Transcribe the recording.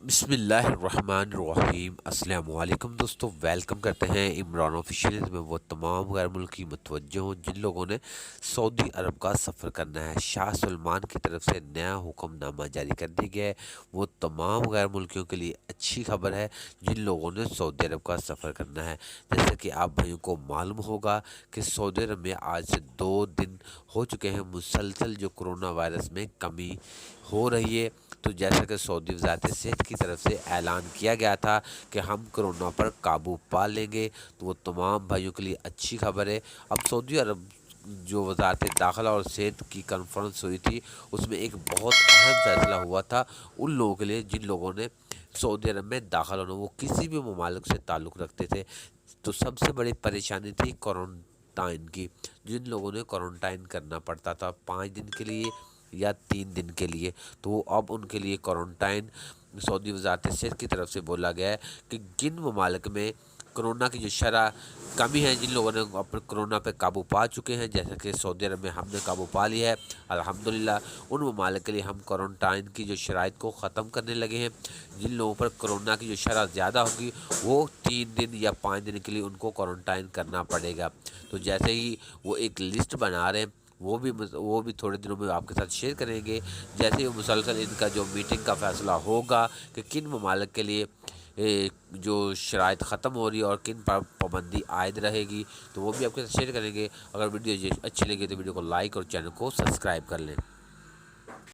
बिस्मिल्लाहिर्रहमानिर्रहीम। अस्सलाम वालेकुम दोस्तों, वेलकम करते हैं इमरान ऑफिशियल में वो तमाम गैर मुल्की मुतवज्जो हों जिन लोगों ने सऊदी अरब का सफ़र करना है। शाह सलमान की तरफ से नया हुक्मनामा जारी कर दिया गया है। वो तमाम गैर मुल्कियों के लिए अच्छी खबर है जिन लोगों ने सऊदी अरब का सफ़र करना है। जैसे कि आप भाइयों को मालूम होगा कि सऊदी अरब में आज से 2 दिन हो चुके हैं मुसलसल जो कोरोना वायरस में कमी हो रही है। तो जैसा कि सऊदी वज़ारत सेहत की तरफ से ऐलान किया गया था कि हम कोरोना पर काबू पा लेंगे, तो वो तमाम भाइयों के लिए अच्छी खबर है। अब सऊदी अरब जो वज़ारत दाखिला और सेहत की कॉन्फ्रेंस हुई थी, उसमें एक बहुत अहम फैसला हुआ था उन लोगों के लिए जिन लोगों ने सऊदी अरब में दाखिल होना वो किसी भी ममालिक से ताल्लुक़ रखते थे। तो सबसे बड़ी परेशानी थी क्वारंटाइन की। जिन लोगों ने क्वारंटाइन करना पड़ता था 5 दिन के लिए या 3 दिन के लिए, तो अब उनके लिए क्वारंटाइन सऊदी वज़ारत सेहत की तरफ से बोला गया है कि जिन ममालिक में कोरोना की जो शरह कमी है, जिन लोगों ने अपने कोरोना पे काबू पा चुके हैं, जैसे कि सऊदी अरब में हमने काबू पा लिया है अल्हम्दुलिल्लाह, उन ममालिक के लिए हम क्वारंटाइन की जो शराइत को ख़त्म करने लगे हैं। जिन लोगों पर कोरोना की जो शरह ज़्यादा होगी वो 3 दिन या 5 दिन के लिए उनको क्वारंटाइन करना पड़ेगा। तो जैसे ही वो एक लिस्ट बना रहे हैं, वो भी थोड़े दिनों में आपके साथ शेयर करेंगे। जैसे ही मुसलसल इनका जो मीटिंग का फ़ैसला होगा कि किन ममालिक के लिए जो शराइत ख़त्म हो रही है और किन पर पाबंदी आयद रहेगी, तो वो भी आपके साथ शेयर करेंगे। अगर वीडियो अच्छी लगी तो वीडियो को लाइक और चैनल को सब्सक्राइब कर लें।